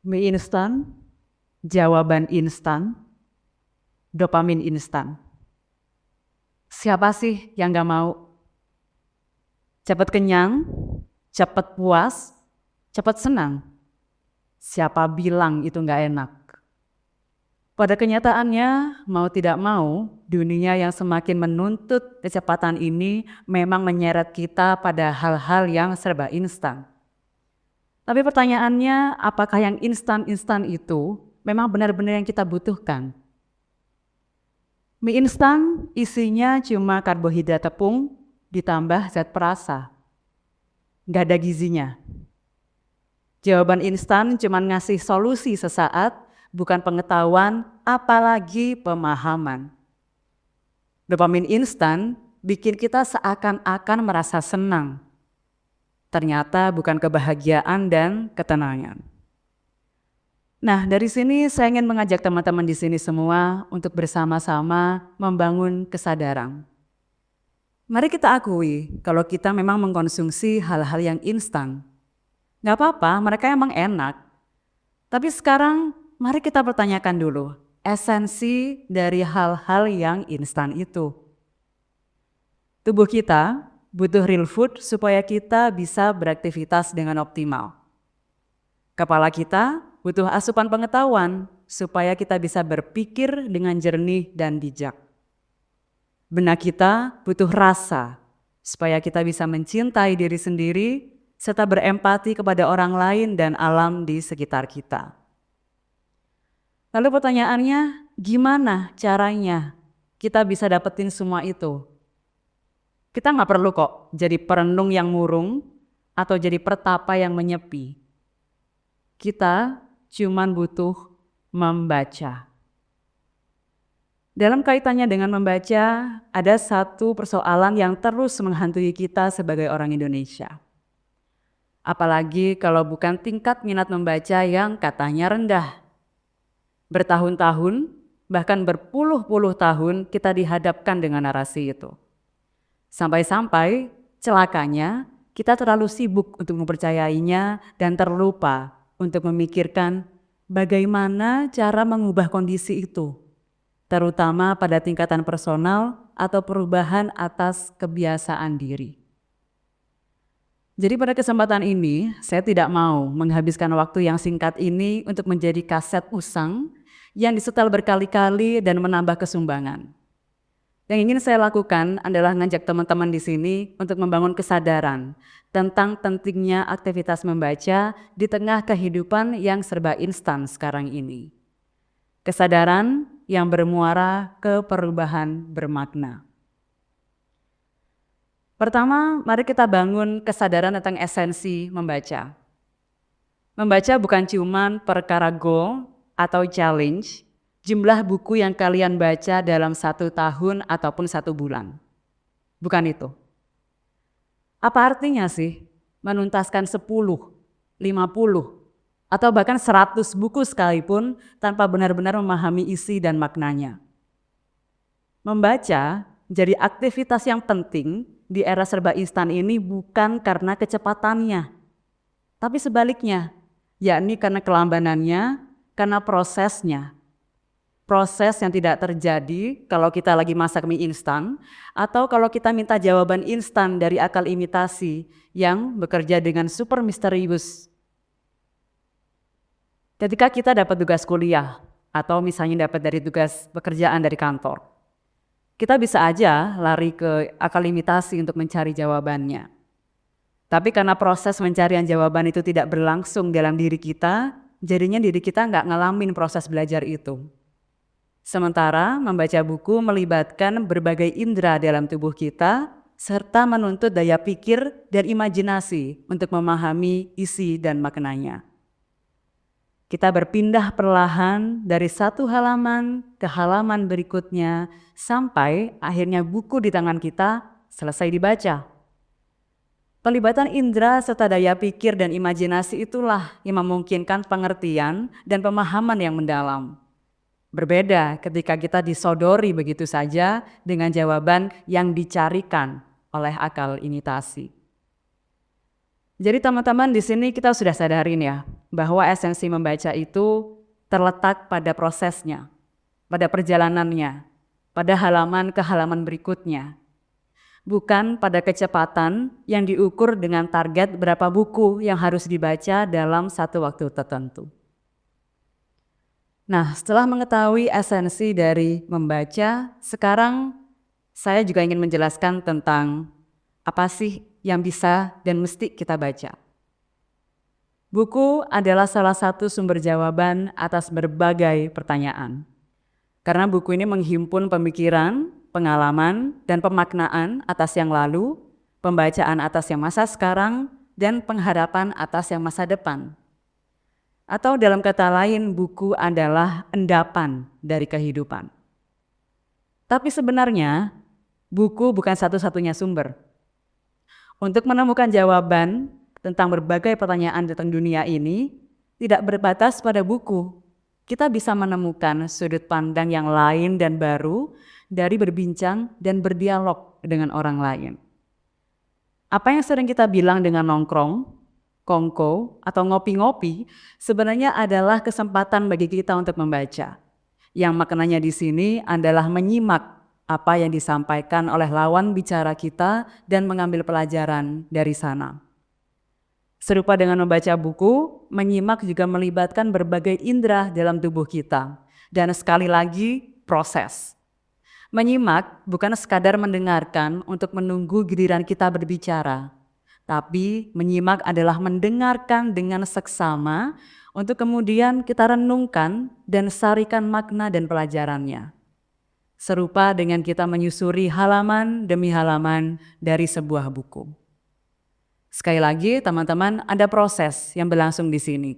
Mie instan, jawaban instan, dopamin instan. Siapa sih yang gak mau? Cepat kenyang, cepat puas, cepat senang. Siapa bilang itu gak enak? Pada kenyataannya, mau tidak mau, dunia yang semakin menuntut kecepatan ini memang menyeret kita pada hal-hal yang serba instan. Tapi pertanyaannya, apakah yang instan-instan itu memang benar-benar yang kita butuhkan? Mie instan isinya cuma karbohidrat tepung ditambah zat perasa. Gak ada gizinya. Jawaban instan cuma ngasih solusi sesaat, bukan pengetahuan, apalagi pemahaman. Dopamin instan bikin kita seakan-akan merasa senang. Ternyata bukan kebahagiaan dan ketenangan. Nah, dari sini saya ingin mengajak teman-teman di sini semua untuk bersama-sama membangun kesadaran. Mari kita akui kalau kita memang mengkonsumsi hal-hal yang instan. Gak apa-apa, mereka emang enak. Tapi sekarang mari kita pertanyakan dulu esensi dari hal-hal yang instan itu. Tubuh kita butuh real food supaya kita bisa beraktivitas dengan optimal. Kepala kita butuh asupan pengetahuan supaya kita bisa berpikir dengan jernih dan bijak. Benak kita butuh rasa supaya kita bisa mencintai diri sendiri serta berempati kepada orang lain dan alam di sekitar kita. Lalu pertanyaannya, gimana caranya kita bisa dapetin semua itu? Kita nggak perlu kok jadi perenung yang murung atau jadi pertapa yang menyepi. Kita cuman butuh membaca. Dalam kaitannya dengan membaca, ada satu persoalan yang terus menghantui kita sebagai orang Indonesia. Apalagi kalau bukan tingkat minat membaca yang katanya rendah. Bertahun-tahun, bahkan berpuluh-puluh tahun kita dihadapkan dengan narasi itu. Sampai-sampai celakanya kita terlalu sibuk untuk mempercayainya dan terlupa untuk memikirkan bagaimana cara mengubah kondisi itu, terutama pada tingkatan personal atau perubahan atas kebiasaan diri. Jadi pada kesempatan ini, saya tidak mau menghabiskan waktu yang singkat ini untuk menjadi kaset usang yang disetel berkali-kali dan menambah kesumbangan. Yang ingin saya lakukan adalah ngajak teman-teman di sini untuk membangun kesadaran tentang pentingnya aktivitas membaca di tengah kehidupan yang serba instan sekarang ini. Kesadaran yang bermuara ke perubahan bermakna. Pertama, mari kita bangun kesadaran tentang esensi membaca. Membaca bukan cuma perkara goal atau challenge, jumlah buku yang kalian baca dalam 1 tahun ataupun 1 bulan. Bukan itu. Apa artinya sih menuntaskan 10, 50, atau bahkan 100 buku sekalipun tanpa benar-benar memahami isi dan maknanya? Membaca jadi aktivitas yang penting di era serba instan ini bukan karena kecepatannya, tapi sebaliknya, yakni karena kelambanannya, karena prosesnya. Proses yang tidak terjadi kalau kita lagi masak mie instan, atau kalau kita minta jawaban instan dari akal imitasi yang bekerja dengan super misterius. Ketika kita dapat tugas kuliah, atau misalnya dapat dari tugas pekerjaan dari kantor, kita bisa aja lari ke akal imitasi untuk mencari jawabannya. Tapi karena proses pencarian jawaban itu tidak berlangsung dalam diri kita, jadinya diri kita nggak ngalamin proses belajar itu. Sementara membaca buku melibatkan berbagai indera dalam tubuh kita, serta menuntut daya pikir dan imajinasi untuk memahami isi dan maknanya. Kita berpindah perlahan dari satu halaman ke halaman berikutnya sampai akhirnya buku di tangan kita selesai dibaca. Pelibatan indera serta daya pikir dan imajinasi itulah yang memungkinkan pengertian dan pemahaman yang mendalam. Berbeda ketika kita disodori begitu saja dengan jawaban yang dicarikan oleh akal imitasi. Jadi teman-teman di sini kita sudah sadarin ya, bahwa esensi membaca itu terletak pada prosesnya, pada perjalanannya, pada halaman ke halaman berikutnya. Bukan pada kecepatan yang diukur dengan target berapa buku yang harus dibaca dalam satu waktu tertentu. Nah, setelah mengetahui esensi dari membaca, sekarang saya juga ingin menjelaskan tentang apa sih yang bisa dan mesti kita baca. Buku adalah salah satu sumber jawaban atas berbagai pertanyaan. Karena buku ini menghimpun pemikiran, pengalaman, dan pemaknaan atas yang lalu, pembacaan atas yang masa sekarang, dan pengharapan atas yang masa depan. Atau dalam kata lain, buku adalah endapan dari kehidupan. Tapi sebenarnya, buku bukan satu-satunya sumber. Untuk menemukan jawaban tentang berbagai pertanyaan tentang dunia ini, tidak berbatas pada buku. Kita bisa menemukan sudut pandang yang lain dan baru dari berbincang dan berdialog dengan orang lain. Apa yang sering kita bilang dengan nongkrong, kongko, atau ngopi-ngopi sebenarnya adalah kesempatan bagi kita untuk membaca. Yang maknanya di sini adalah menyimak apa yang disampaikan oleh lawan bicara kita dan mengambil pelajaran dari sana. Serupa dengan membaca buku, menyimak juga melibatkan berbagai indera dalam tubuh kita. Dan sekali lagi, proses. Menyimak bukan sekadar mendengarkan untuk menunggu giliran kita berbicara, tapi menyimak adalah mendengarkan dengan seksama untuk kemudian kita renungkan dan sarikan makna dan pelajarannya. Serupa dengan kita menyusuri halaman demi halaman dari sebuah buku. Sekali lagi teman-teman, ada proses yang berlangsung di sini.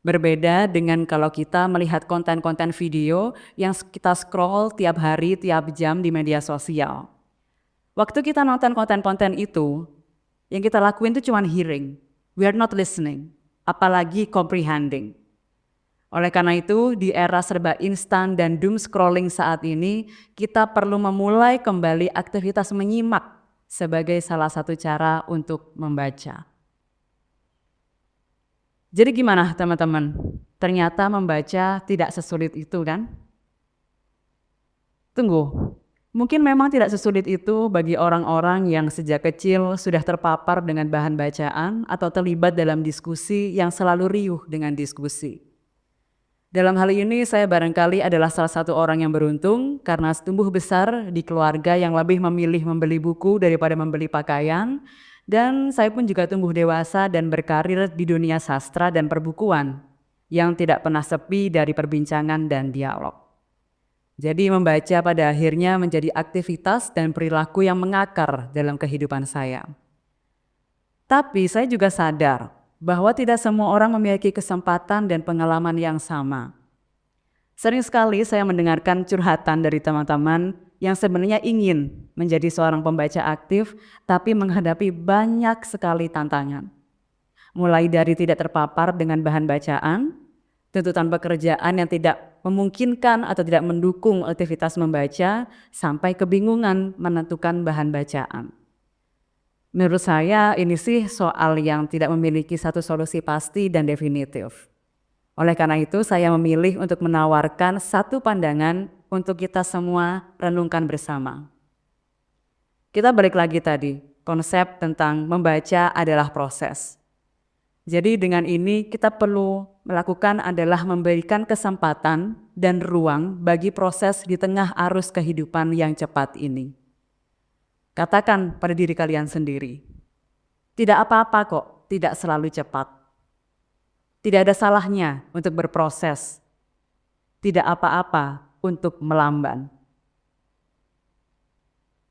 Berbeda dengan kalau kita melihat konten-konten video yang kita scroll tiap hari, tiap jam di media sosial. Waktu kita nonton konten-konten itu, yang kita lakuin itu cuma hearing. We are not listening, apalagi comprehending. Oleh karena itu, di era serba instan dan doom scrolling saat ini, kita perlu memulai kembali aktivitas menyimak sebagai salah satu cara untuk membaca. Jadi gimana teman-teman? Ternyata membaca tidak sesulit itu kan? Tunggu, mungkin memang tidak sesulit itu bagi orang-orang yang sejak kecil sudah terpapar dengan bahan bacaan atau terlibat dalam diskusi yang selalu riuh dengan diskusi. Dalam hal ini saya barangkali adalah salah satu orang yang beruntung karena tumbuh besar di keluarga yang lebih memilih membeli buku daripada membeli pakaian, dan saya pun juga tumbuh dewasa dan berkarir di dunia sastra dan perbukuan yang tidak pernah sepi dari perbincangan dan dialog. Jadi membaca pada akhirnya menjadi aktivitas dan perilaku yang mengakar dalam kehidupan saya. Tapi saya juga sadar bahwa tidak semua orang memiliki kesempatan dan pengalaman yang sama. Sering sekali saya mendengarkan curhatan dari teman-teman yang sebenarnya ingin menjadi seorang pembaca aktif, tapi menghadapi banyak sekali tantangan. Mulai dari tidak terpapar dengan bahan bacaan, tuntutan pekerjaan yang tidak memungkinkan atau tidak mendukung aktivitas membaca, sampai kebingungan menentukan bahan bacaan. Menurut saya ini sih soal yang tidak memiliki satu solusi pasti dan definitif. Oleh karena itu saya memilih untuk menawarkan satu pandangan untuk kita semua renungkan bersama. Kita balik lagi tadi, konsep tentang membaca adalah proses. Jadi dengan ini kita perlu melakukan adalah memberikan kesempatan dan ruang bagi proses di tengah arus kehidupan yang cepat ini. Katakan pada diri kalian sendiri, tidak apa-apa kok, tidak selalu cepat. Tidak ada salahnya untuk berproses. Tidak apa-apa untuk melamban.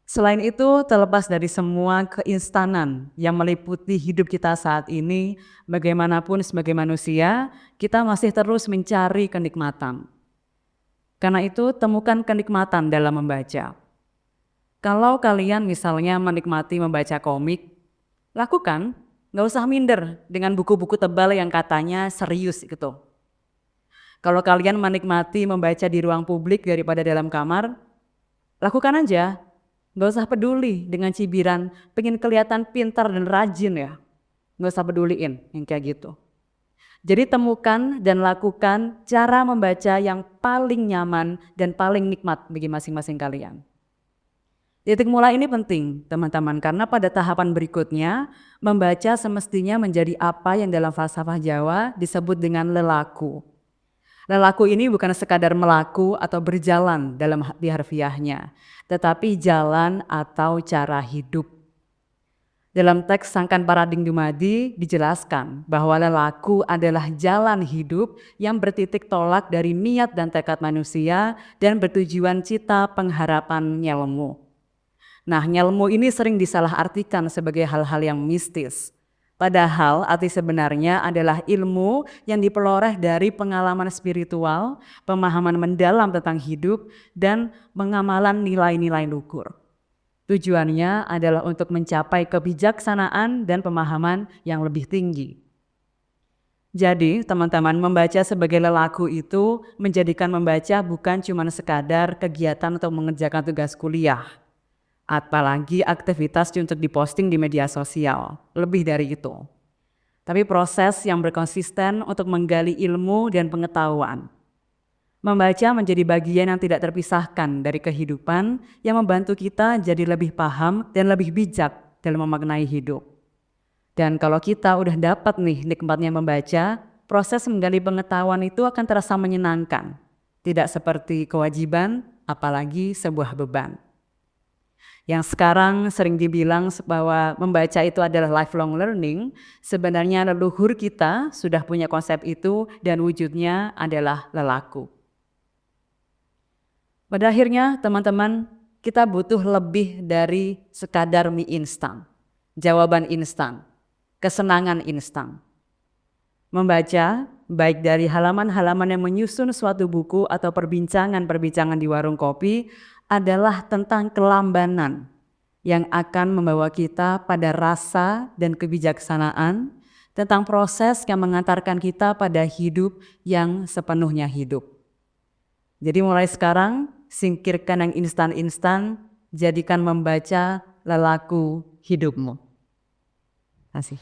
Selain itu, terlepas dari semua keinstanan yang meliputi hidup kita saat ini, bagaimanapun sebagai manusia, kita masih terus mencari kenikmatan. Karena itu, temukan kenikmatan dalam membaca. Kalau kalian misalnya menikmati membaca komik, lakukan, nggak usah minder dengan buku-buku tebal yang katanya serius gitu. Kalau kalian menikmati membaca di ruang publik daripada dalam kamar, lakukan aja. Gak usah peduli dengan cibiran, pengen kelihatan pintar dan rajin ya. nggak usah peduliin yang kayak gitu. Jadi temukan dan lakukan cara membaca yang paling nyaman dan paling nikmat bagi masing-masing kalian. Titik mulai ini penting teman-teman, karena pada tahapan berikutnya membaca semestinya menjadi apa yang dalam falsafah Jawa disebut dengan lelaku. Lelaku ini bukan sekadar melaku atau berjalan dalam arti harfiahnya, tetapi jalan atau cara hidup. Dalam teks Sangkan Parading Dumadi dijelaskan bahwa lelaku adalah jalan hidup yang bertitik tolak dari niat dan tekad manusia dan bertujuan cita pengharapan nyelmu. Nah, nyelmu ini sering disalahartikan sebagai hal-hal yang mistis. Padahal arti sebenarnya adalah ilmu yang diperoleh dari pengalaman spiritual, pemahaman mendalam tentang hidup, dan pengamalan nilai-nilai luhur. Tujuannya adalah untuk mencapai kebijaksanaan dan pemahaman yang lebih tinggi. Jadi teman-teman, membaca sebagai lelaku itu menjadikan membaca bukan cuma sekadar kegiatan untuk mengerjakan tugas kuliah, apalagi aktivitas untuk diposting di media sosial, lebih dari itu. Tapi proses yang berkonsisten untuk menggali ilmu dan pengetahuan. Membaca menjadi bagian yang tidak terpisahkan dari kehidupan yang membantu kita jadi lebih paham dan lebih bijak dalam memaknai hidup. Dan kalau kita udah dapat nih nikmatnya membaca, proses menggali pengetahuan itu akan terasa menyenangkan. Tidak seperti kewajiban, apalagi sebuah beban. Yang sekarang sering dibilang bahwa membaca itu adalah lifelong learning, sebenarnya leluhur kita sudah punya konsep itu dan wujudnya adalah lelaku. Pada akhirnya teman-teman, kita butuh lebih dari sekadar mie instan, jawaban instan, kesenangan instan. Membaca, baik dari halaman-halaman yang menyusun suatu buku atau perbincangan-perbincangan di warung kopi, adalah tentang kelambanan yang akan membawa kita pada rasa dan kebijaksanaan, tentang proses yang mengantarkan kita pada hidup yang sepenuhnya hidup. Jadi mulai sekarang, singkirkan yang instan-instan, jadikan membaca lelaku hidupmu. Terima kasih.